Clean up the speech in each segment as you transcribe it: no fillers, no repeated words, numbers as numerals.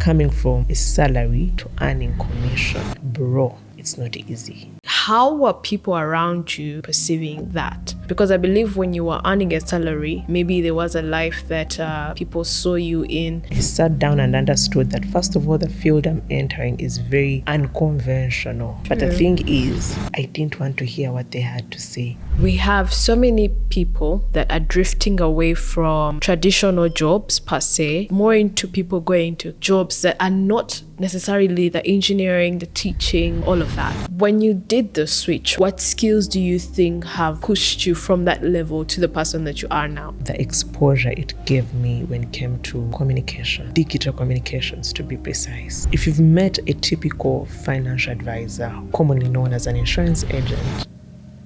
coming from a salary to earning commission, bro, it's not easy. How were people around you perceiving that? Because I believe when you were earning a salary, maybe there was a life that people saw you in. I sat down and understood that, first of all, the field I'm entering is very unconventional. But the thing is, I didn't want to hear what they had to say. We have so many people that are drifting away from traditional jobs per se, more into people going into jobs that are not necessarily the engineering, the teaching, all of that. When you did the switch, what skills do you think have pushed you from that level to the person that you are now? The exposure it gave me when it came to communication, digital communications to be precise. If you've met a typical financial advisor, commonly known as an insurance agent,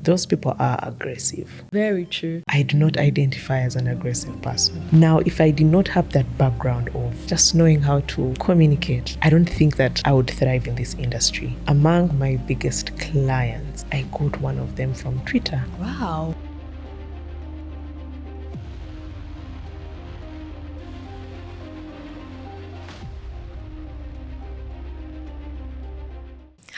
those people are aggressive. Very true. I do not identify as an aggressive person. Now, if I did not have that background of just knowing how to communicate, I don't think that I would thrive in this industry. Among my biggest clients, I got one of them from Twitter. Wow.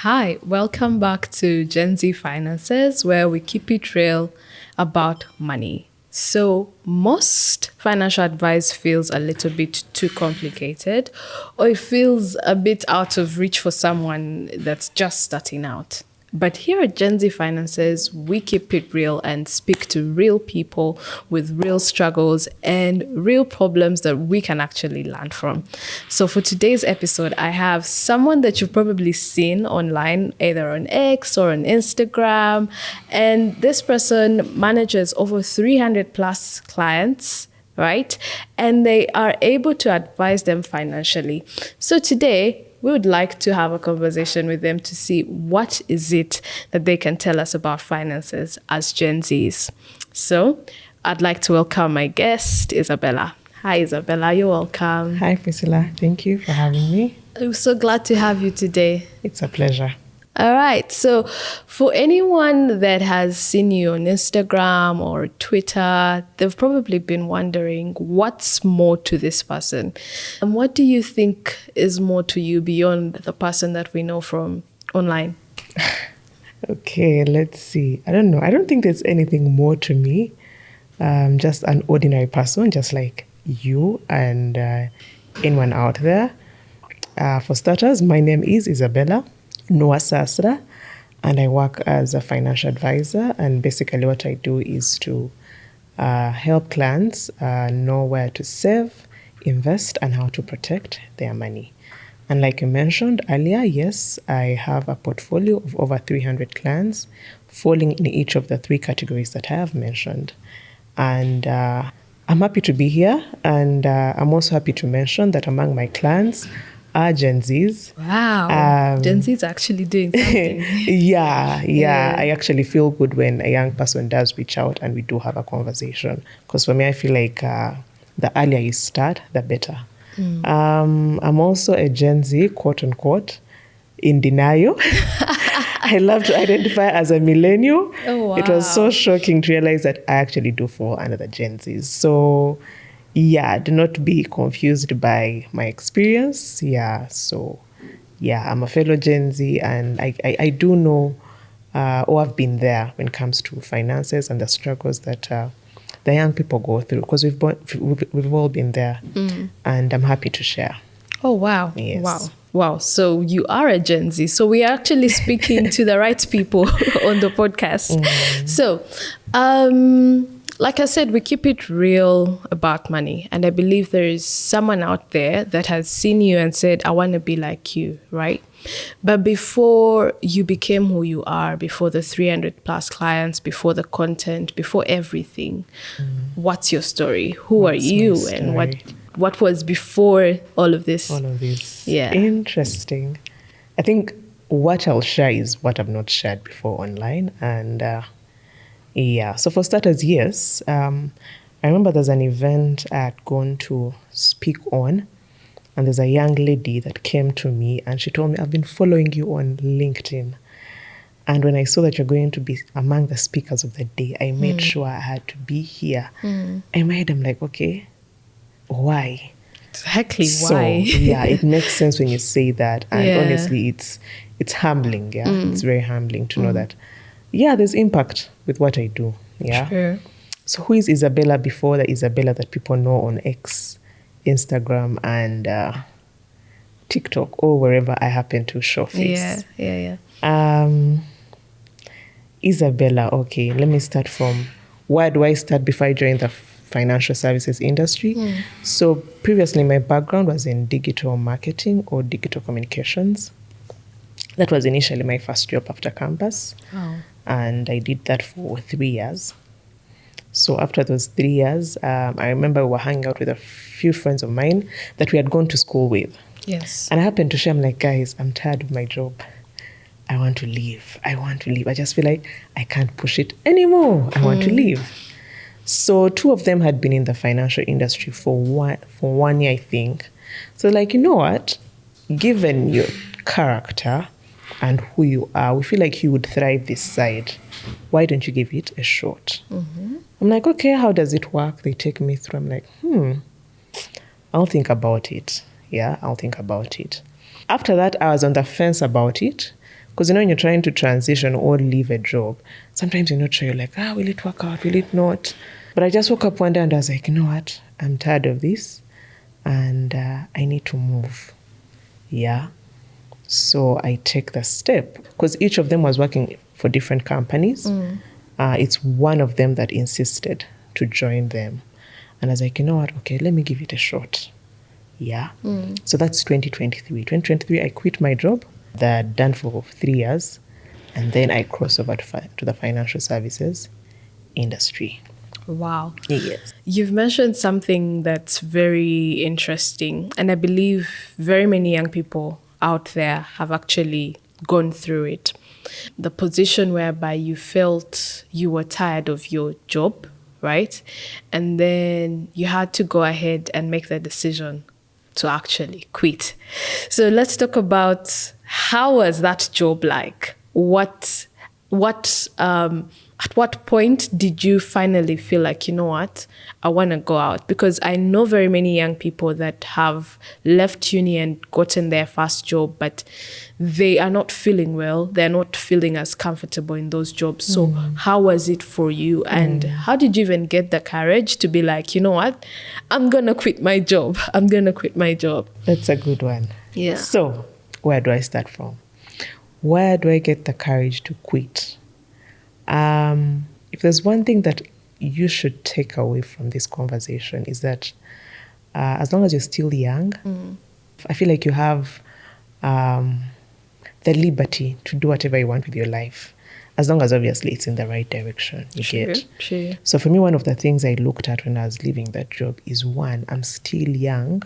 Hi, welcome back to GenZFinances, where we keep it real about money. So most financial advice feels a little bit too complicated, or it feels a bit out of reach for someone that's just starting out. But here at GenZFinances, we keep it real and speak to real people with real struggles and real problems that we can actually learn from. So for today's episode, I have someone that you've probably seen online, either on X or on Instagram. And this person manages over 300 plus clients, right? And they are able to advise them financially. So today, we would like to have a conversation with them to see what is it that they can tell us about finances as Gen Zs. So I'd like to welcome my guest, Isabella. Hi, Isabella. You're welcome. Hi, Priscilla. Thank you for having me. I'm so glad to have you today. It's a pleasure. All right. So for anyone that has seen you on Instagram or Twitter, they've probably been wondering what's more to this person. And what do you think is more to you beyond the person that we know from online? Okay, let's see. I don't know. I don't think there's anything more to me. Just an ordinary person, just like you and anyone out there. For starters, my name is Isabella Noah Sasra, and I work as a financial advisor. And basically what I do is to help clients know where to save, invest, and how to protect their money. And like you mentioned earlier, yes, I have a portfolio of over 300 clients falling in each of the three categories that I have mentioned. And I'm happy to be here. And I'm also happy to mention that among my clients are Gen Zs. Wow. Gen Z's actually doing something. Yeah. I actually feel good when a young person does reach out and we do have a conversation. Because for me, I feel like the earlier you start, the better. I'm also a Gen Z, quote unquote, in denial. I love to identify as a millennial. Oh, wow. It was so shocking to realize that I actually do fall under the Gen Zs. So yeah, do not be confused by my experience. I'm a fellow Gen Z, and I do know, or I've been there when it comes to finances and the struggles that the young people go through, because we've all been there, and I'm happy to share. Oh, wow. Yes. Wow. So you are a Gen Z. So we are actually speaking to the right people on the podcast. So, like I said, we keep it real about money. And I believe there is someone out there that has seen you and said, I want to be like you, right? But before you became who you are, before the 300 plus clients, before the content, before everything, what's your story? Who are you? And what was before all of this? All of this. Yeah. Interesting. I think what I'll share is what I've not shared before online. And so for starters, yes. I remember there's an event I had gone to speak on, and there's a young lady that came to me and she told me, I've been following you on LinkedIn. And when I saw that you're going to be among the speakers of the day, I made sure I had to be here. In my head, I'm like, okay, why? Exactly. So Why? yeah, it makes sense when you say that. And Yeah. honestly, it's humbling. Yeah, it's very humbling to know that. Yeah, there's impact with what I do. Yeah. True. So who is Isabella before the Isabella that people know on X, Instagram, and TikTok, or wherever I happen to show face? Yeah. Um, Isabella, okay, let me start from where do I start before I joined the financial services industry? So previously, my background was in digital marketing or digital communications. That was initially my first job after campus. Wow. And I did that for 3 years. So after those 3 years, I remember we were hanging out with a few friends of mine that we had gone to school with. Yes. And I happened to share, I'm like, guys, I'm tired of my job. I want to leave. I just feel like I can't push it anymore. I want to leave. So 2 of them had been in the financial industry for 1 year, I think. So like, you know what? Given your character and who you are, we feel like you would thrive this side. Why don't you give it a shot? I'm like, okay, how does it work? They take me through. I'm like, I'll think about it. Yeah, I'll think about it. After that, I was on the fence about it. Because, when you're trying to transition or leave a job, sometimes you're not sure. You're like, will it work out? Will it not? But I just woke up one day and I was like, you know what? I'm tired of this. And I need to move. Yeah. So I take the step. Because each of them was working for different companies. It's one of them that insisted to join them. And I was like, you know what? Okay, let me give it a shot. Yeah. So that's 2023. 2023, I quit my job that I'd done for 3 years. And then I crossed over to the financial services industry. Wow. Yes. You've mentioned something that's very interesting. And I believe very many young people out there have actually gone through it. The position whereby you felt you were tired of your job, right? And then you had to go ahead and make the decision to actually quit. So let's talk about how was that job like? At what point did you finally feel like, you know what, I want to go out? Because I know very many young people that have left uni and gotten their first job, but they are not feeling well. They're not feeling as comfortable in those jobs. So how was it for you? And how did you even get the courage to be like, you know what, I'm going to quit my job. I'm going to quit my job. That's a good one. Yeah. So where do I start from? Where do I get the courage to quit? If there's one thing that you should take away from this conversation is that as long as you're still young, I feel like you have the liberty to do whatever you want with your life, as long as obviously it's in the right direction. You get? Sure. So for me, one of the things I looked at when I was leaving that job is, one, I'm still young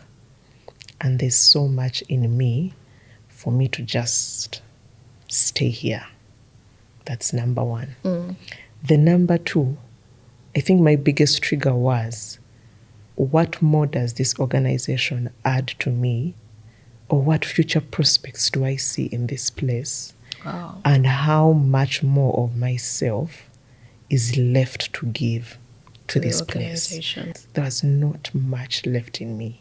and there's so much in me for me to just stay here. That's number one. The number two, I think my biggest trigger was, what more does this organization add to me? Or what future prospects do I see in this place? Wow. And how much more of myself is left to give to this place? There was not much left in me.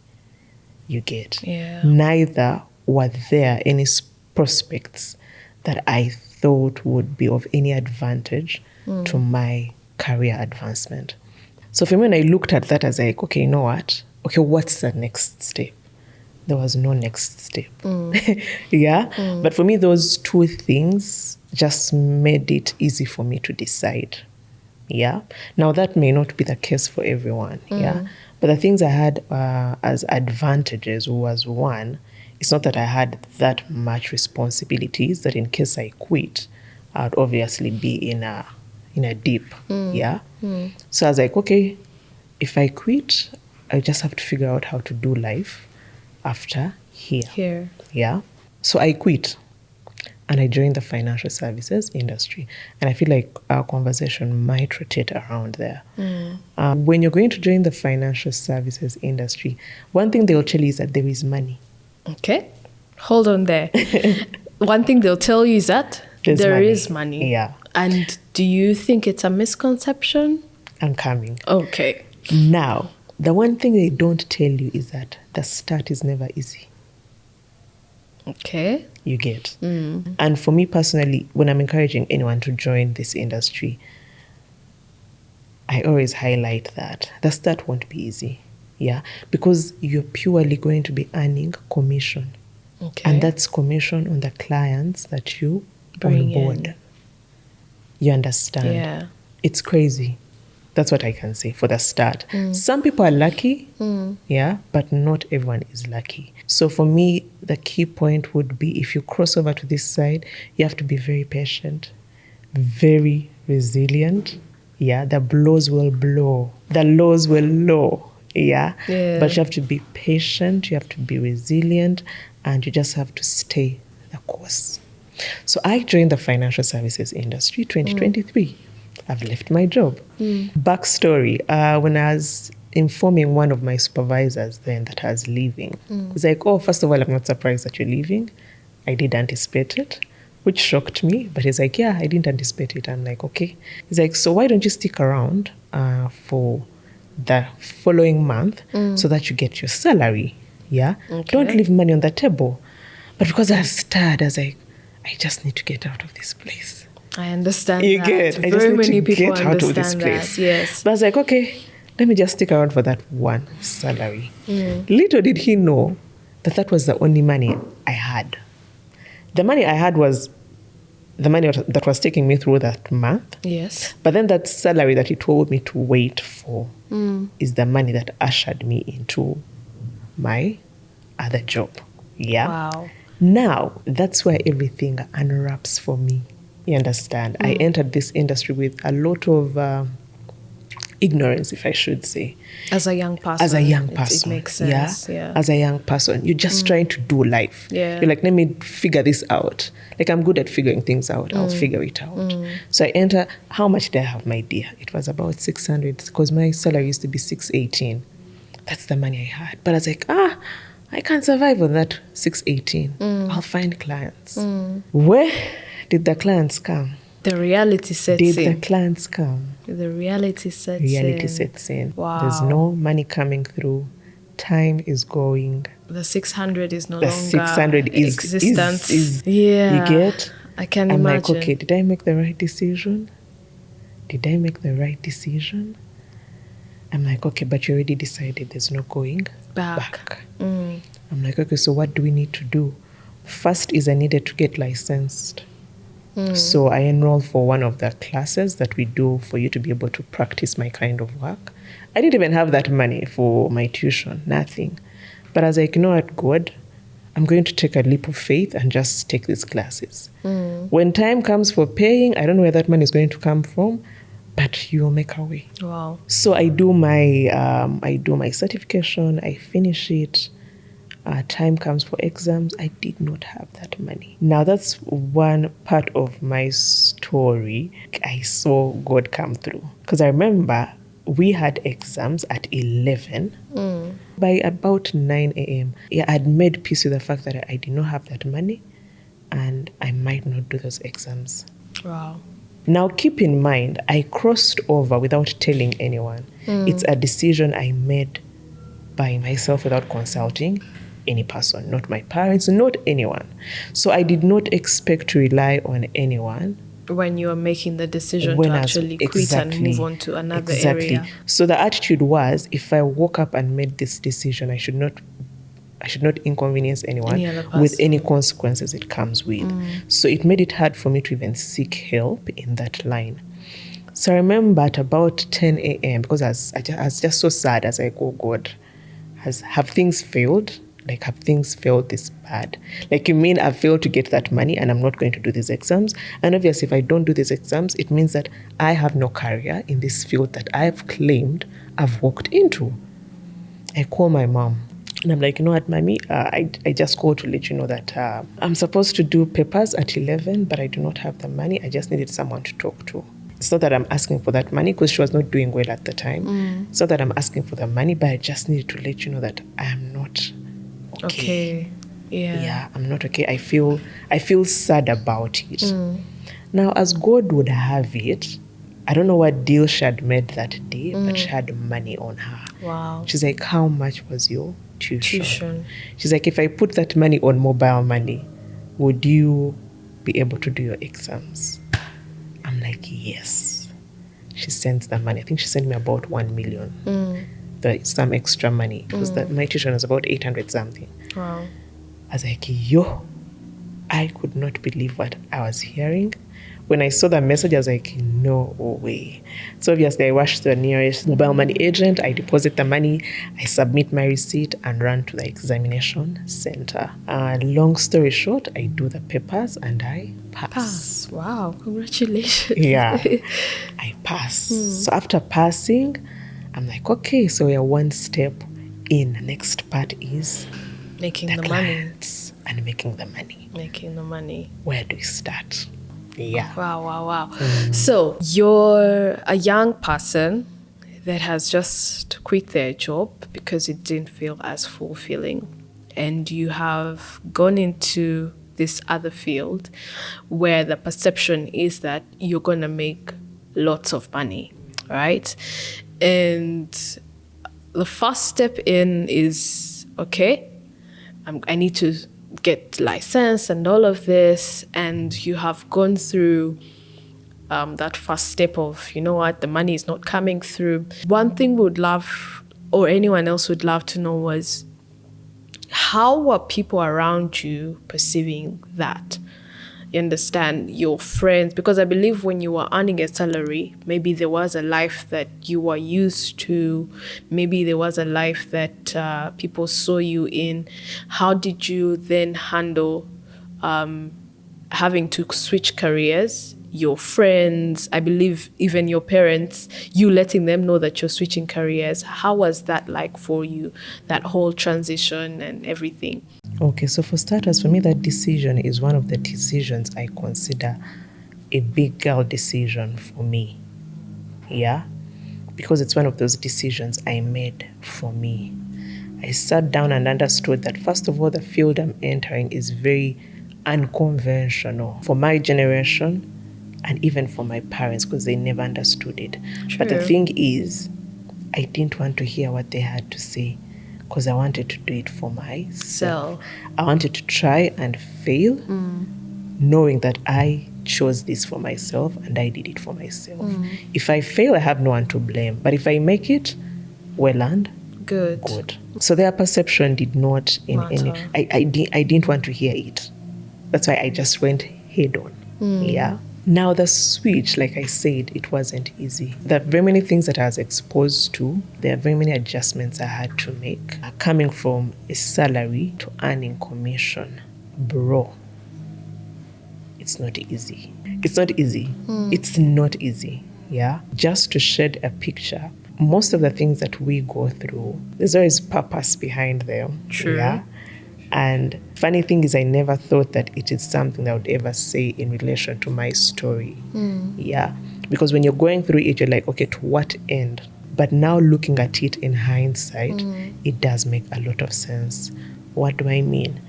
You get? Yeah. Neither were there any prospects that I thought would be of any advantage to my career advancement. So for me, when I looked at that, I was like, okay, you know what? Okay, what's the next step? There was no next step. Yeah? But for me, those two things just made it easy for me to decide. Yeah? Now, that may not be the case for everyone. Yeah? But the things I had as advantages was, one, it's not that I had that much responsibilities that in case I quit, I'd obviously be in a dip. Yeah. So I was like, okay, if I quit, I just have to figure out how to do life after here. Yeah. So I quit and I joined the financial services industry. And I feel like our conversation might rotate around there. When you're going to join the financial services industry, one thing they'll tell you is that there is money. Okay. Hold on there. One thing they'll tell you is that there is money. Yeah. And do you think it's a misconception? I'm coming. Okay. Now, The one thing they don't tell you is that the start is never easy. Okay. You get. And for me personally, when I'm encouraging anyone to join this industry, I always highlight that the start won't be easy. Yeah. Because you're purely going to be earning commission. Okay. And that's commission on the clients that you Bring onboard. in. You understand? Yeah. It's crazy. That's what I can say for the start. Some people are lucky, yeah, but not everyone is lucky. So for me, the key point would be if you cross over to this side, you have to be very patient, very resilient. Yeah, the blows will blow, the lows will low. Yeah. But you have to be patient, you have to be resilient, and you just have to stay the course. So I joined the financial services industry 2023. I've left my job. Backstory, when I was informing one of my supervisors then that I was leaving, he's like, oh, first of all, I'm not surprised that you're leaving. I did anticipate it, which shocked me. But he's like, yeah, I didn't anticipate it. I'm like, okay. He's like, so why don't you stick around for the following month so that you get your salary? Yeah. Okay. Don't leave money on the table. But because I was tired, I was like, I just need to get out of this place. I understand You that. get. I just Very need many to people get out of this understand place. that. Yes. But I was like, okay, let me just stick around for that one salary. Little did he know that that was the only money I had. The money I had was the money that was taking me through that month. Yes. But then that salary that he told me to wait for is the money that ushered me into my other job. Yeah. Wow. Now, that's where everything unwraps for me. You understand? I entered this industry with a lot of ignorance, if I should say. As a young person. As a young person. It makes sense. Yeah. As a young person. You're just trying to do life. Yeah. You're like, let me figure this out. Like, I'm good at figuring things out. I'll figure it out. So I enter, how much did I have, my dear? It was about 600 because my salary used to be 618. That's the money I had. But I was like, I can't survive on that 618. I'll find clients. Where did the clients come? The reality sets Did in. the clients come? The reality sets in. Reality sets in. Wow. There's no money coming through. Time is going. The 600 is no The longer 600 is existence. You get? I can I'm imagine. like, okay, did I make the right decision? Did I make the right decision? I'm like, okay, but you already decided there's no going back. I'm like, okay, so what do we need to do? First is I needed to get licensed. So I enrolled for one of the classes that we do for you to be able to practice my kind of work. I didn't even have that money for my tuition, nothing. But I was like, you know what, God, I'm going to take a leap of faith and just take these classes. When time comes for paying, I don't know where that money is going to come from, but you will make a way. Wow. So I do my certification, I finish it. Time comes for exams. I did not have that money. Now that's one part of my story. I saw God come through because I remember we had exams at 11. By about 9 a.m. Yeah, I'd made peace with the fact that I did not have that money and I might not do those exams. Wow. Now, keep in mind, I crossed over without telling anyone. It's a decision I made by myself without consulting any person, not my parents, not anyone. So I did not expect to rely on anyone. When you're making the decision to actually quit and move on to another area. So the attitude was, if I woke up and made this decision, I should not inconvenience anyone with any consequences it comes with. So it made it hard for me to even seek help in that line. So I remember at about 10 a.m., because I was just so sad. I was like, oh God, have things failed? Like, have things failed this bad? Like, you mean I've failed to get that money and I'm not going to do these exams? And obviously, if I don't do these exams, it means that I have no career in this field that I've claimed I've walked into. I call my mom. And I'm like, you know what, Mommy, I just called to let you know that I'm supposed to do papers at 11, but I do not have the money. I just needed someone to talk to. It's not that I'm asking for that money because she was not doing well at the time. It's not that I'm asking for the money, but I just needed to let you know that I am not okay. Yeah, I'm not okay. I feel sad about it. Now, as God would have it, I don't know what deal she had made that day, but she had money on her. Wow. She's like, how much was your tuition? Tuition. She's like, if I put that money on mobile money, would you be able to do your exams? I'm like, yes. She sends the money. I think she sent me about 1 million. Some extra money. Because my tuition was about 800 something. Wow. I was like, yo, I could not believe what I was hearing. When I saw that message, I was like, no way. So obviously, I rushed to the nearest mobile money agent. I deposit the money, I submit my receipt, and run to the examination center. Long story short, I do the papers and I pass. Wow. Congratulations. Yeah, I pass. So after passing, I'm like, okay, so we are one step in. The next part is Making the money. clients and making the money. Making the money. Where do we start? Yeah. Wow. So you're a young person that has just quit their job because it didn't feel as fulfilling. And you have gone into this other field where the perception is that you're going to make lots of money, right? And the first step in is, okay, I need to get license and all of this, and you have gone through that first step of, you know what, the money is not coming through. One thing we would love, or anyone else would love to know, was how were people around you perceiving that? You understand, your friends, because I believe when you were earning a salary, maybe there was a life that you were used to, maybe there was a life that people saw you in. How did you then handle having to switch careers? Your friends, I believe even your parents, you letting them know that you're switching careers. How was that like for you, that whole transition and everything? Okay, so for starters, for me, that decision is one of the decisions I consider a big girl decision for me. Yeah? Because it's one of those decisions I made for me. I sat down and understood that, first of all, the field I'm entering is very unconventional for my generation and even for my parents, because they never understood it. True. But the thing is, I didn't want to hear what they had to say, because I wanted to do it for myself. I wanted to try and fail, knowing that I chose this for myself and I did it for myself. If I fail, I have no one to blame. But if I make it, well and good. So their perception did not in any. I didn't want to hear it. That's why I just went head on. Yeah. Now the switch, like I said, it wasn't easy. There are very many things that I was exposed to. There are very many adjustments I had to make. Coming from a salary to earning commission, bro, it's not easy. It's not easy. It's not easy. Yeah. Just to shed a picture, most of the things that we go through, there's always purpose behind them. True. Yeah. And funny thing is, I never thought that it is something I would ever say in relation to my story. Yeah. Because when you're going through it, you're like, okay, to what end? But now looking at it in hindsight, it does make a lot of sense. What do I mean?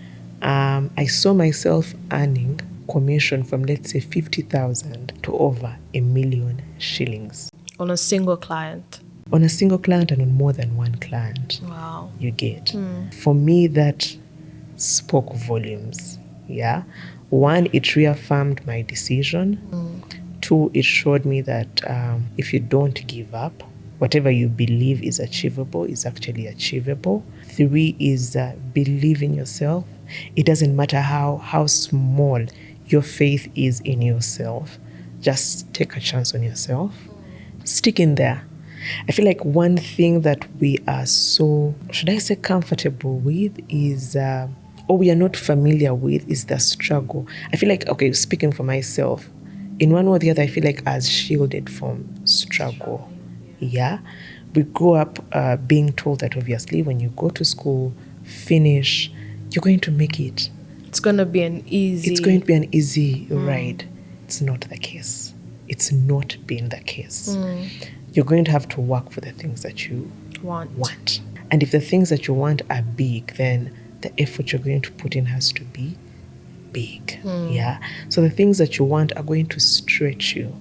I saw myself earning commission from, let's say, 50,000 to over 1 million shillings. On a single client? On a single client and on more than one client. Wow. You get. For me, that spoke volumes. Yeah. One, it reaffirmed my decision. Two, it showed me that if you don't give up, whatever you believe is achievable is actually achievable. Three is believe in yourself. It doesn't matter how small your faith is in yourself. Just take a chance on yourself. Stick in there. I feel like one thing that we are so, should I say, comfortable with is, or we are not familiar with, is the struggle. I feel like, okay, speaking for myself, in one way or the other, I feel like I was shielded from struggle. Yeah. We grew up being told that obviously when you go to school, finish, you're going to make it. It's going to be an easy ride. It's not the case. It's not been the case. You're going to have to work for the things that you want. And if the things that you want are big, then the effort you're going to put in has to be big. Yeah. So the things that you want are going to stretch you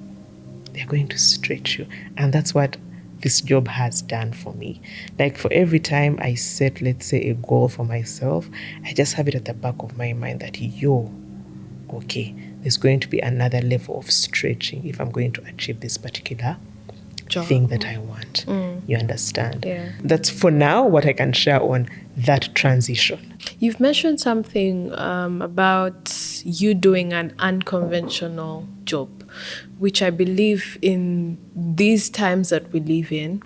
they're going to stretch you. And that's what this job has done for me. Like for every time I set, let's say, a goal for myself, I just have it at the back of my mind that, okay, there's going to be another level of stretching if I'm going to achieve this particular thing that I want. You understand? Yeah. That's for now what I can share on that transition. You've mentioned something about you doing an unconventional job, which I believe in these times that we live in,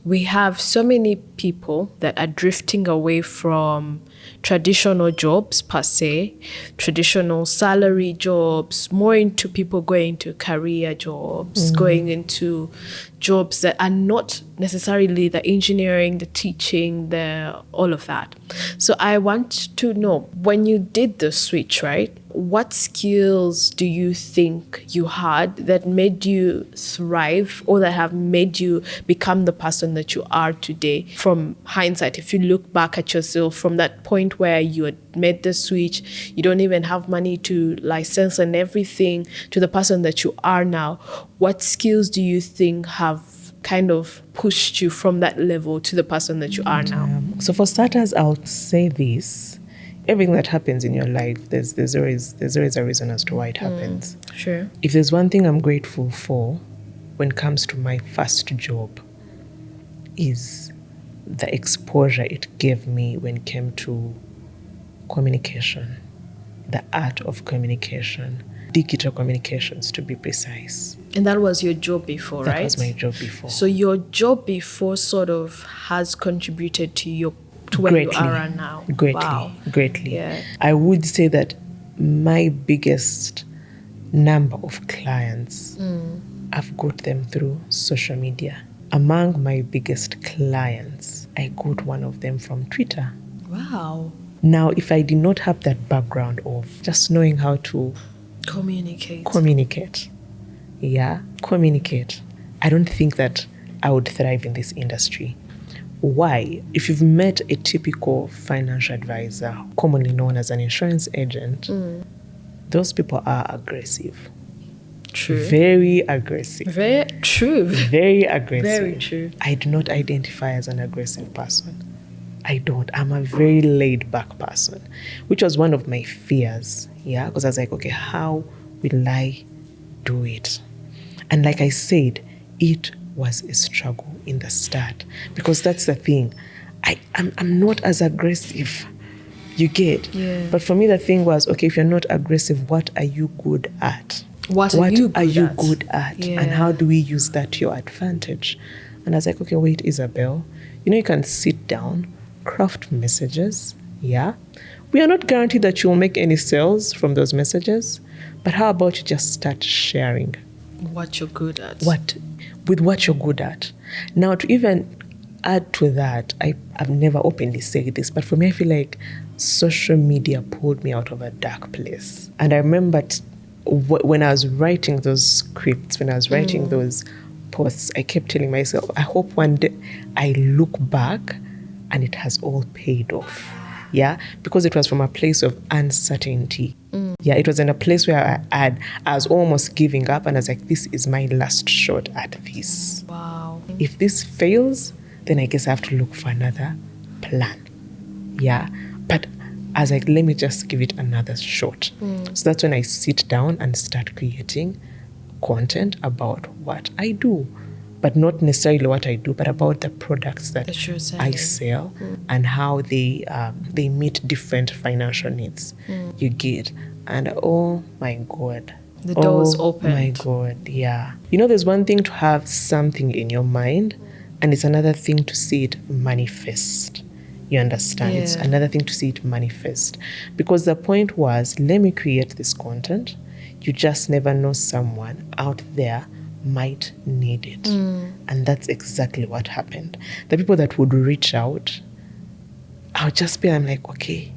we have so many people that are drifting away from traditional jobs per se, traditional salary jobs, more into people going into career jobs, going into jobs that are not necessarily the engineering, the teaching, the all of that. So I want to know, when you did the switch, right? What skills do you think you had that made you thrive, or that have made you become the person that you are today? From hindsight, if you look back at yourself from that point where you had made the switch, you don't even have money to license and everything, to the person that you are now, what skills do you think have kind of pushed you from that level to the person that you are now? So for starters, I'll say this. Everything that happens in your life, there's always a reason as to why it happens. Sure. If there's one thing I'm grateful for when it comes to my first job, is the exposure it gave me when it came to communication, the art of communication, digital communications to be precise. And that was your job before, right? That was my job before. So your job before sort of has contributed to where Greatly. you are now. Greatly. Wow. Greatly. Yeah. I would say that my biggest number of clients, I've got them through social media. Among my biggest clients, I got one of them from Twitter. Wow. Now, if I did not have that background of just knowing how to Communicate. Communicate, I don't think that I would thrive in this industry. Why? If you've met a typical financial advisor, commonly known as an insurance agent, those people are aggressive. True. Very aggressive. Very true. Very aggressive. Very true. I do not identify as an aggressive person. I don't. I'm a very laid back person, which was one of my fears. Yeah, because I was like, okay, how will I do it? And like I said, it was a struggle in the start, because that's the thing. I'm not as aggressive. You get? Yeah. But for me, the thing was, okay, if you're not aggressive, what are you good at? What are you good at? Yeah. And how do we use that to your advantage? And I was like, okay, wait, Isabel, you can sit down, craft messages, yeah? We are not guaranteed that you'll make any sales from those messages, but how about you just start sharing what you're good at? what you're good at. Now, to even add to that, I've never openly said this, but for me, I feel like social media pulled me out of a dark place. And I remember when I was writing those scripts, when I was writing those posts, I kept telling myself, I hope one day I look back and it has all paid off. Yeah, because it was from a place of uncertainty. Yeah, it was in a place where I was almost giving up, and I was like, this is my last shot at this. Wow. If this fails, then I guess I have to look for another plan. Yeah, but I was like, let me just give it another shot. So that's when I sit down and start creating content about what I do. But not necessarily what I do, but about the products that I sell and how they meet different financial needs. You get, and oh my God, the doors opened. Oh my God, yeah. There's one thing to have something in your mind, and it's another thing to see it manifest. You understand? Yeah. It's another thing to see it manifest, because the point was, let me create this content. You just never know, someone out there might need it. And that's exactly what happened. The people that would reach out, I'll just be, I'm like, okay.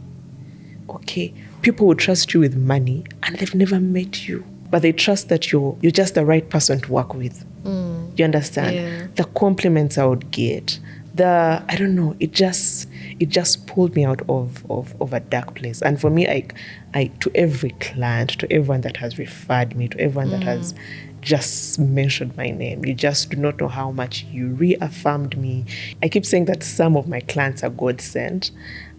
People would trust you with money and they've never met you, but they trust that you're just the right person to work with. You understand? Yeah. The compliments I would get, I don't know, it just pulled me out of a dark place. And for me, I to every client, to everyone that has referred me, to everyone that has just mentioned my name. You just do not know how much you reaffirmed me. I keep saying that some of my clients are God sent,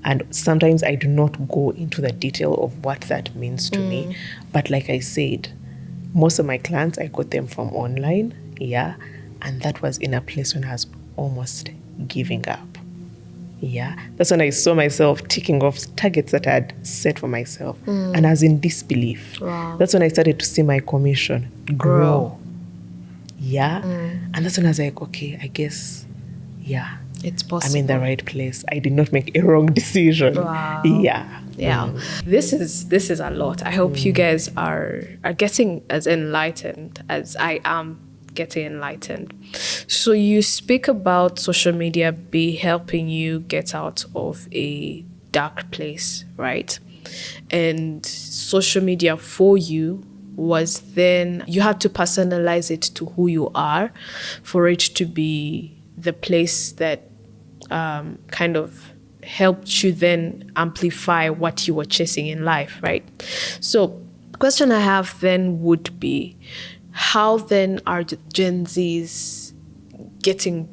and sometimes I do not go into the detail of what that means to me. But like I said, most of my clients, I got them from online, yeah, and that was in a place when I was almost giving up. Yeah, that's when I saw myself ticking off targets that I had set for myself, and I was in disbelief. Wow. That's when I started to see my commission grow. Yeah, and that's when I was like, okay, I guess, yeah, It's possible. I'm in the right place. I did not make a wrong decision. Wow. Yeah. Yeah, this is a lot. I hope you guys are getting as enlightened as I am getting enlightened. So you speak about social media be helping you get out of a dark place, right? And social media for you was then you had to personalize it to who you are for it to be the place that kind of helped you then amplify what you were chasing in life, right? So the question I have then would be, how then are Gen Zs getting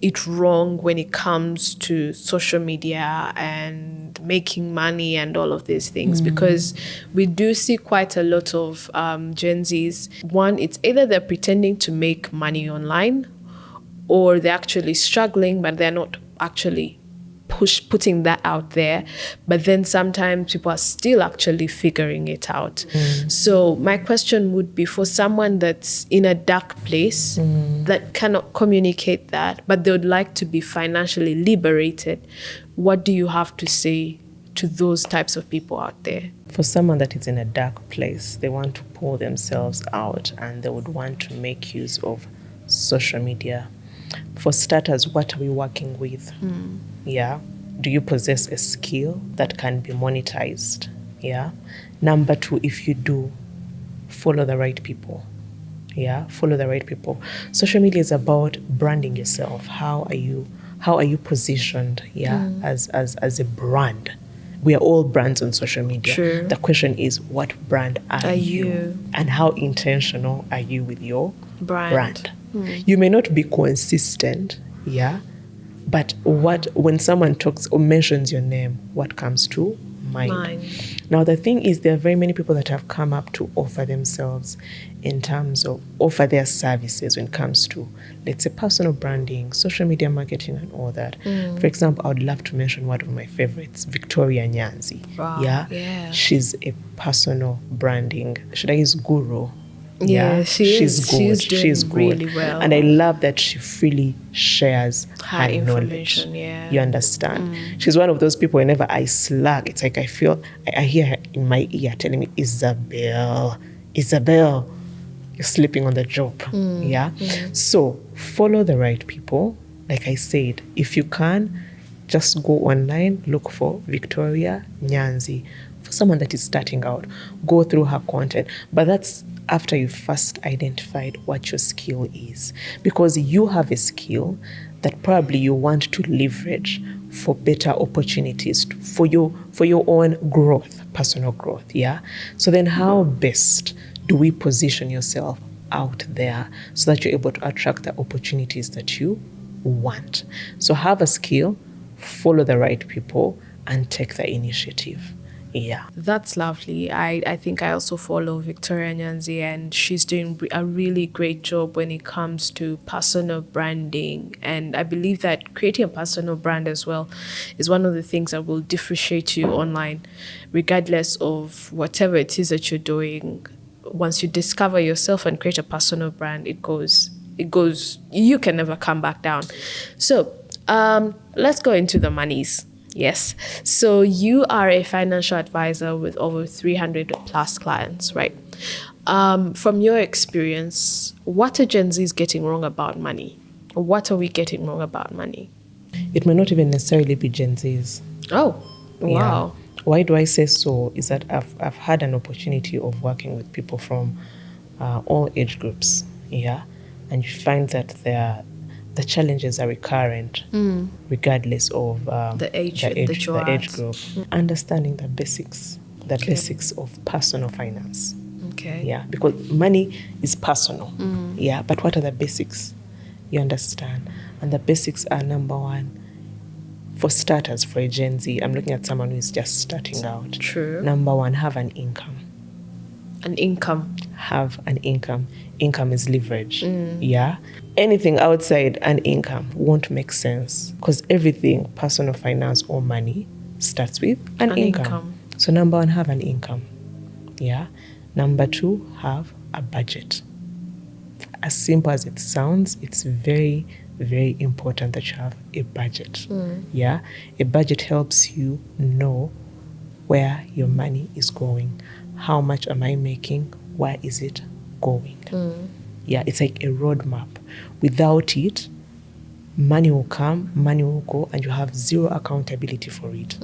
it wrong when it comes to social media and making money and all of these things? Because we do see quite a lot of Gen Zs. One, it's either they're pretending to make money online, or they're actually struggling, but they're not actually putting that out there. But then sometimes people are still actually figuring it out. So my question would be, for someone that's in a dark place that cannot communicate that, but they would like to be financially liberated, what do you have to say to those types of people out there? For someone that is in a dark place, they want to pull themselves out and they would want to make use of social media. For starters, what are we working with? Yeah. Do you possess a skill that can be monetized? Yeah. Number two, if you do, follow the right people. Yeah. Follow the right people. Social media is about branding yourself. How are you positioned? Yeah. As a brand. We are all brands on social media. True. The question is, what brand are you? And how intentional are you with your brand? You may not be consistent, yeah, but when someone talks or mentions your name, what comes to mind? Now, the thing is, there are very many people that have come up to offer themselves in terms of offer their services when it comes to, let's say, personal branding, social media marketing, and all that. For example, I would love to mention one of my favorites, Victoria Nyanzi. Wow. Yeah, she's a personal branding, should I use guru? Yeah, she's good. She's doing good. really well. And I love that she freely shares her knowledge. Yeah. You understand? She's one of those people, whenever I slack, it's like I feel, I hear her in my ear telling me, Isabel, you're sleeping on the job. Yeah? So follow the right people. Like I said, if you can, just go online, look for Victoria Nyanzi. For someone that is starting out, go through her content. But that's after you first identified what your skill is. Because you have a skill that probably you want to leverage for better opportunities, for your own growth, personal growth, yeah? So then how best do we position yourself out there so that you're able to attract the opportunities that you want? So have a skill, follow the right people, and take the initiative. Yeah. That's lovely. I think I also follow Victoria Nyanzi, and she's doing a really great job when it comes to personal branding. And I believe that creating a personal brand as well is one of the things that will differentiate you online, regardless of whatever it is that you're doing. Once you discover yourself and create a personal brand, it goes, you can never come back down. So let's go into the monies. Yes. So you are a financial advisor with over 300 plus clients, right? From your experience, what are Gen Zs getting wrong about money? What are we getting wrong about money? It may not even necessarily be Gen Zs. Oh, wow. Yeah. Why do I say so? Is that I've had an opportunity of working with people from all age groups, yeah? And you find that the challenges are recurrent, regardless of the age group. Understanding the basics of personal finance. Okay. Yeah, because money is personal. Yeah, but what are the basics? You understand? And the basics are, number one, for starters, for a Gen Z, I'm looking at someone who is just starting out. True. Number one, have an income. An income. Have an income. Income is leverage. Yeah. Anything outside an income won't make sense, because everything, personal finance or money, starts with an income. So number one, have an income. Yeah. Number two, have a budget. As simple as it sounds, it's very, very important that you have a budget. Yeah. A budget helps you know where your money is going. How much am I making? Where is it going? Yeah, it's like a roadmap. Without it, money will come, money will go, and you have zero accountability for it.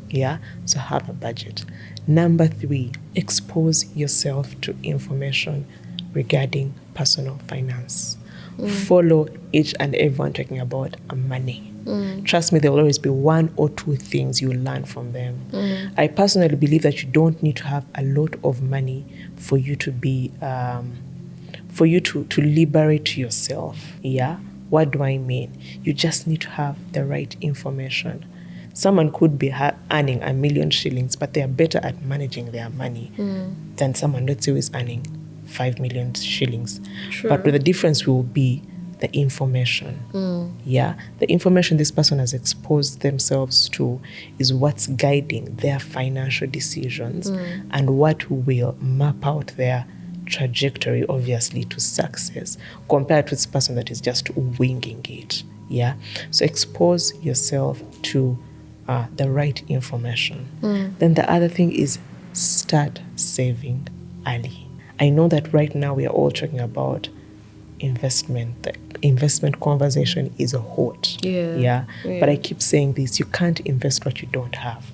Yeah, so have a budget. Number three, expose yourself to information regarding personal finance. Follow each and everyone talking about money. Trust me, there will always be one or two things you learn from them. I personally believe that you don't need to have a lot of money for you to be, for you to liberate yourself. Yeah, what do I mean? You just need to have the right information. Someone could be earning 1 million shillings, but they are better at managing their money than someone, let's say, who is earning 5 million shillings. True. But the difference will be the information. Yeah, the information this person has exposed themselves to is what's guiding their financial decisions and what will map out their trajectory, obviously, to success, compared to this person that is just winging it. Yeah, so expose yourself to the right information. Then the other thing is start saving early. I know that right now we are all talking about investment. The investment conversation is hot. Yeah. But I keep saying this: you can't invest what you don't have.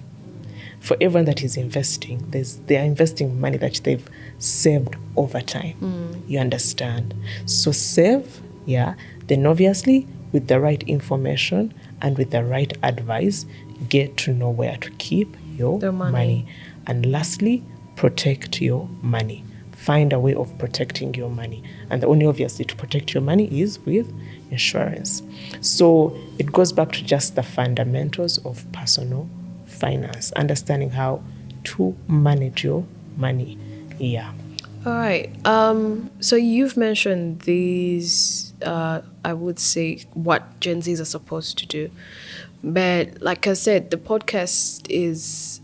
For everyone that is investing, they are investing money that they've saved over time. You understand? So save, yeah. Then obviously, with the right information and with the right advice, get to know where to keep your money. And lastly, protect your money. Find a way of protecting your money. And the only obviously to protect your money is with insurance. So it goes back to just the fundamentals of personal finance, understanding how to manage your money. Yeah. All right. So you've mentioned these, I would say, what Gen Zs are supposed to do. But like I said, the podcast is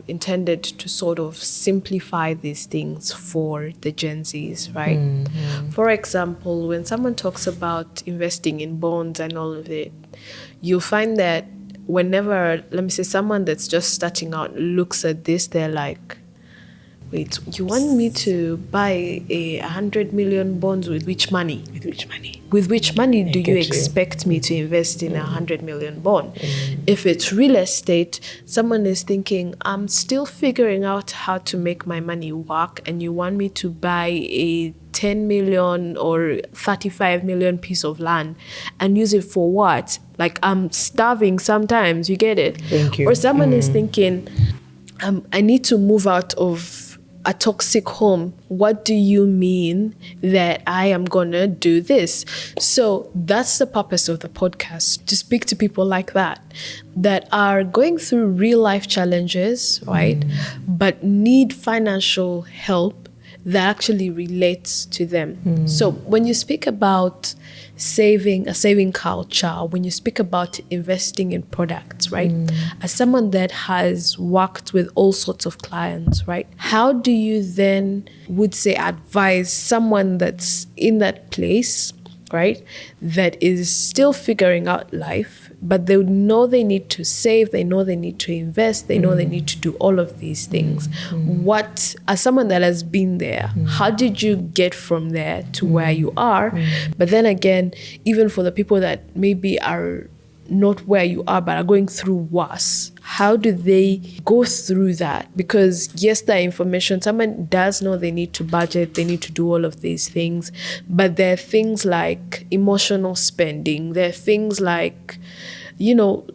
intended to sort of simplify these things for the Gen Zs, right? For example, when someone talks about investing in bonds and all of it, you'll find that whenever, let me say, someone that's just starting out looks at this, they're like, wait, you want me to buy 100 million bonds with which money? With which money? With which money do you expect me to invest in 100 million bond? If it's real estate, someone is thinking, I'm still figuring out how to make my money work, and you want me to buy a 10 million or 35 million piece of land and use it for what? Like, I'm starving sometimes, you get it? Thank you. Or someone is thinking, I need to move out of a toxic home. What do you mean that I am gonna do this? So that's the purpose of the podcast, to speak to people like that are going through real life challenges, right? But need financial help that actually relates to them. So when you speak about a saving culture, when you speak about investing in products, right? As someone that has worked with all sorts of clients, right? How do you then would say advise someone that's in that place, right? That is still figuring out life, but they know they need to save, they know they need to invest, they know they need to do all of these things. What, as someone that has been there, how did you get from there to where you are? But then again, even for the people that maybe are not where you are but are going through worse, how do they go through that? Because yes, the information, someone does know they need to budget, they need to do all of these things, but there are things like emotional spending, there are things like,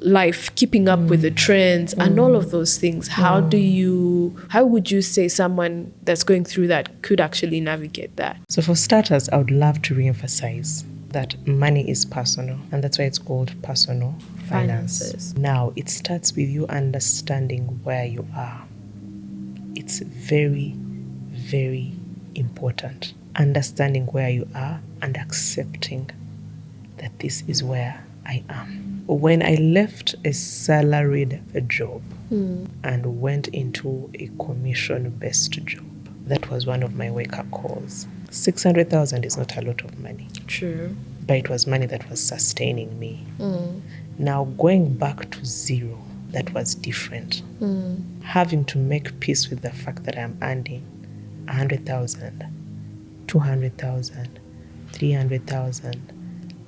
life, keeping up with the trends and all of those things. How would you say someone that's going through that could actually navigate that? So for starters, I would love to reemphasize that money is personal, and that's why it's called personal finances. Now, it starts with you understanding where you are. It's very, very important. Understanding where you are and accepting that this is where I am. When I left a salaried job and went into a commission-based job, that was one of my wake-up calls. 600,000 is not a lot of money. True. But it was money that was sustaining me. Now, going back to zero, that was different. Having to make peace with the fact that I'm earning 100,000, 200,000, 300,000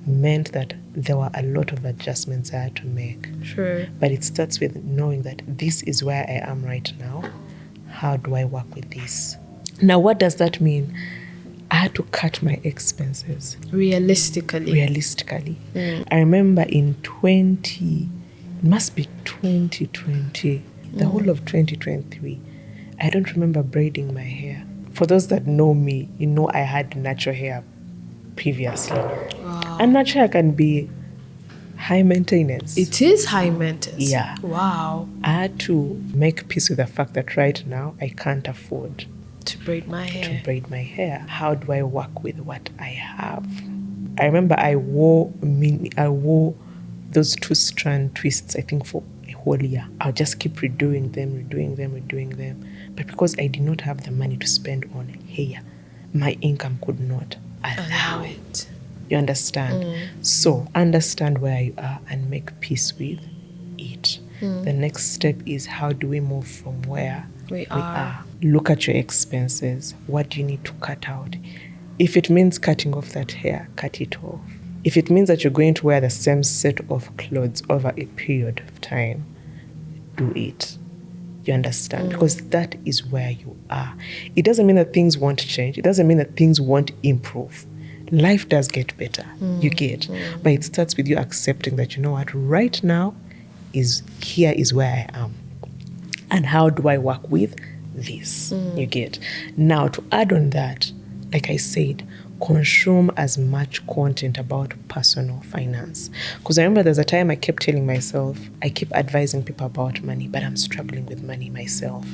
meant that there were a lot of adjustments I had to make. Sure. But it starts with knowing that this is where I am right now. How do I work with this? Now, what does that mean? I had to cut my expenses. Realistically. I remember it must be 2020, the whole of 2023, I don't remember braiding my hair. For those that know me, I had natural hair previously. Wow. And natural hair can be high maintenance. It is high maintenance. Yeah. Wow. I had to make peace with the fact that right now I can't afford to braid my hair. How do I work with what I have? I remember I wore those 2-strand twists, I think, for a whole year. I'll just keep redoing them. But because I did not have the money to spend on hair, my income could not allow it. You understand? So understand where you are and make peace with it. The next step is, how do we move from where we are? Look at your expenses. What do you need to cut out? If it means cutting off that hair, cut it off. If it means that you're going to wear the same set of clothes over a period of time, do it. You understand? Because that is where you are. It doesn't mean that things won't change. It doesn't mean that things won't improve. Life does get better. You get. But it starts with you accepting that, you know what, right now here is where I am. And how do I work with this? You get. Now, to add on that, like I said, consume as much content about personal finance. Because I remember there's a time I kept telling myself, I keep advising people about money, but I'm struggling with money myself.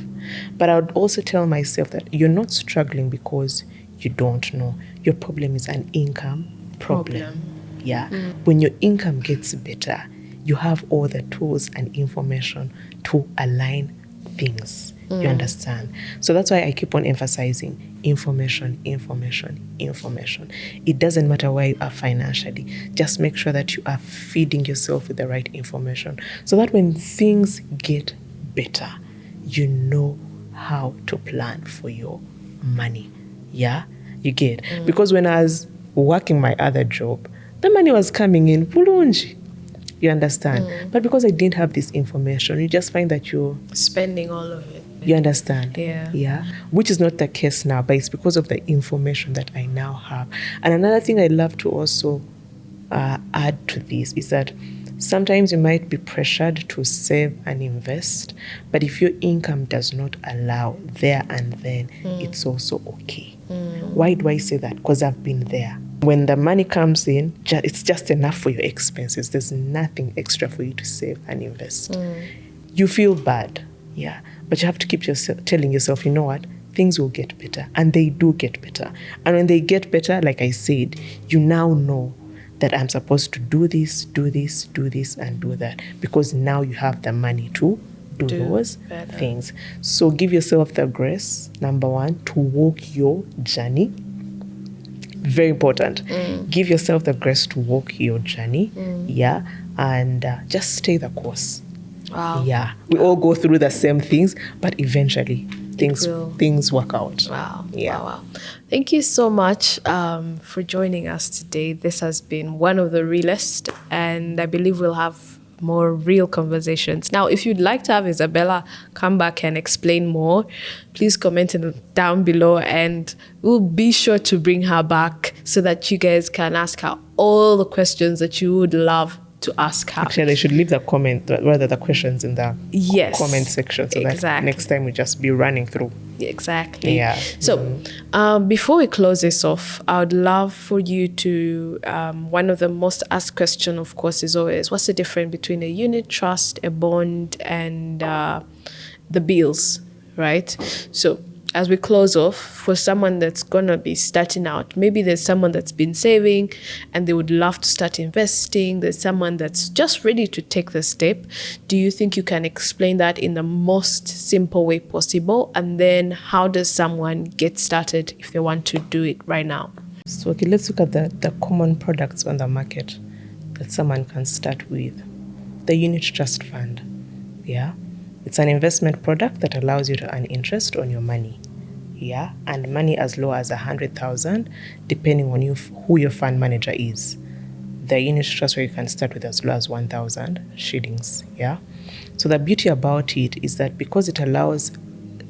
But I would also tell myself that you're not struggling because you don't know. Your problem is an income problem. Yeah. When your income gets better, you have all the tools and information to align things. You understand? So that's why I keep on emphasizing information. It doesn't matter where you are financially. Just make sure that you are feeding yourself with the right information so that when things get better, you know how to plan for your money. Yeah? You get? Because when I was working my other job, the money was coming in bulungi. You understand? But because I didn't have this information, you just find that you're spending all of it. You understand? Yeah. Which is not the case now, but it's because of the information that I now have. And another thing I'd love to also add to this is that sometimes you might be pressured to save and invest, but if your income does not allow there and then, it's also okay. Why do I say that? Because I've been there. When the money comes in, it's just enough for your expenses. There's nothing extra for you to save and invest. You feel bad, yeah, but you have to keep telling yourself, you know what, things will get better. And they do get better. And when they get better, like I said, you now know that I'm supposed to do this, and do that. Because now you have the money to do those things. So give yourself the grace, number one, to walk your journey. Very important. Give yourself the grace to walk your journey. Yeah. And just stay the course. Wow. Yeah. We all go through the same things, but eventually things work out. Wow. Yeah. Wow. Thank you so much for joining us today. This has been one of the realest, and I believe we'll have more real conversations. Now, if you'd like to have Isabella come back and explain more, please comment down below and we'll be sure to bring her back so that you guys can ask her all the questions that you would love to ask her. Actually, they should leave the questions in the Yes, comment section, so that next time we just be running through. Exactly. Yeah. So, before we close this off, I would love for you to, one of the most asked question, of course, is always, what's the difference between a unit trust, a bond, and the bills, right? So, as we close off, for someone that's going to be starting out, maybe there's someone that's been saving and they would love to start investing. There's someone that's just ready to take the step. Do you think you can explain that in the most simple way possible? And then how does someone get started if they want to do it right now? So, okay, let's look at the common products on the market that someone can start with. The unit trust fund. Yeah. It's an investment product that allows you to earn interest on your money. Yeah, and money as low as 100,000, depending on who your fund manager is. The unit trust where you can start with as low as 1,000 shillings. Yeah, so the beauty about it is that because it allows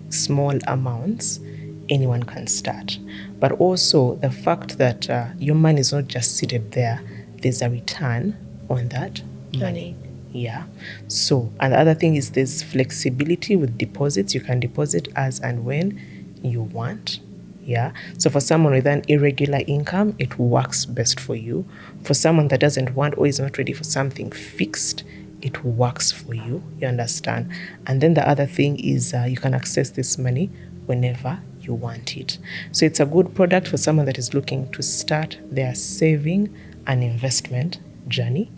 small amounts, anyone can start. But also the fact that your money is not just seated there, there's a return on that money. Yeah. So, and the other thing is there's flexibility with deposits. You can deposit as and when you want. Yeah. So for someone with an irregular income, it works best for you. For someone that doesn't want or is not ready for something fixed, it works for you. You understand? And then the other thing is you can access this money whenever you want it. So it's a good product for someone that is looking to start their saving and investment journey.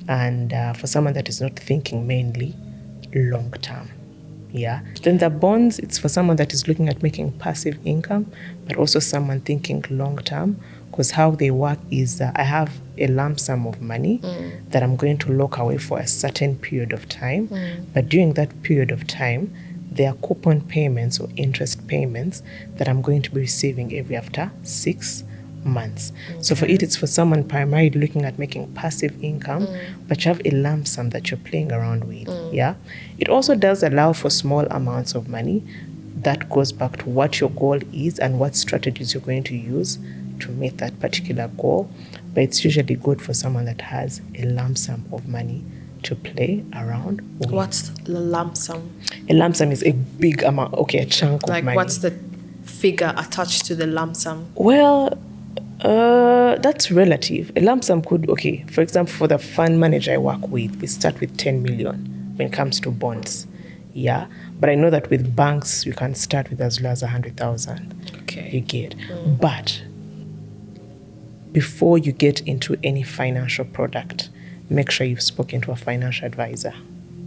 And for someone that is not thinking mainly long term. Yeah. Then the bonds, it's for someone that is looking at making passive income, but also someone thinking long term, because how they work is I have a lump sum of money that I'm going to lock away for a certain period of time. But during that period of time, there are coupon payments or interest payments that I'm going to be receiving every after 6 months. Okay. So for it, it's for someone primarily looking at making passive income, but you have a lump sum that you're playing around with. Yeah. It also does allow for small amounts of money. That goes back to what your goal is and what strategies you're going to use to meet that particular goal. But it's usually good for someone that has a lump sum of money to play around with. What's the lump sum? A lump sum is a big amount, a chunk of money. Like what's the figure attached to the lump sum? Well, that's relative. A lump sum could, for example, for the fund manager I work with, we start with 10 million when it comes to bonds. Yeah. But I know that with banks, you can start with as low as 100,000. Okay. You get. But before you get into any financial product, make sure you've spoken to a financial advisor.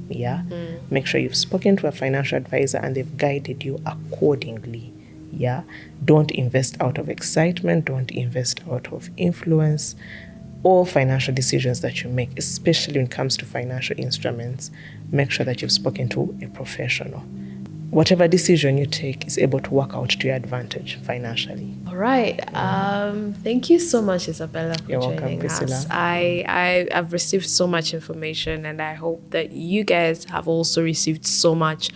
Yeah. Make sure you've spoken to a financial advisor and they've guided you accordingly. Yeah, don't invest out of excitement, don't invest out of influence. All financial decisions that you make, especially when it comes to financial instruments, make sure that you've spoken to a professional. Whatever decision you take is able to work out to your advantage financially. All right. Thank you so much, Isabella, for You're joining welcome, Priscilla. us. I've received so much information, and I hope that you guys have also received so much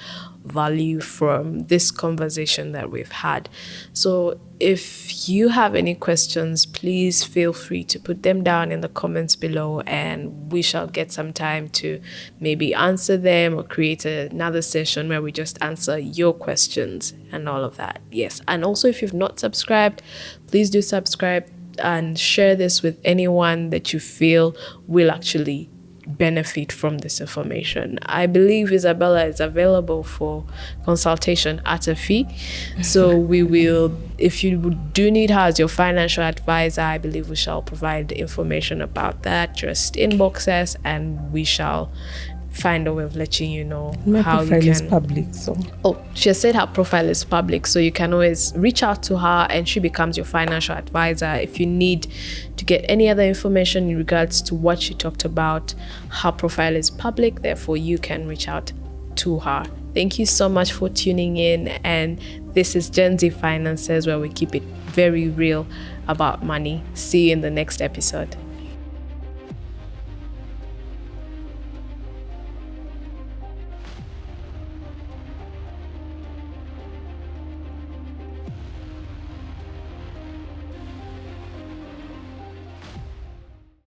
value from this conversation that we've had. So if you have any questions, please feel free to put them down in the comments below, and we shall get some time to maybe answer them or create another session where we just answer your questions and all of that. Yes. And also, if you've not subscribed, please do subscribe and share this with anyone that you feel will actually benefit from this information. I believe Isabella is available for consultation at a fee. So we will, if you do need her as your financial advisor, I believe we shall provide information about that. Just inbox us and we shall find a way of letting you know how you can. My profile is public, so. Oh, she has said her profile is public, so you can always reach out to her and she becomes your financial advisor. If you need to get any other information in regards to what she talked about, her profile is public, therefore you can reach out to her. Thank you so much for tuning in, and this is GenZFinances, where we keep it very real about money. See you in the next episode.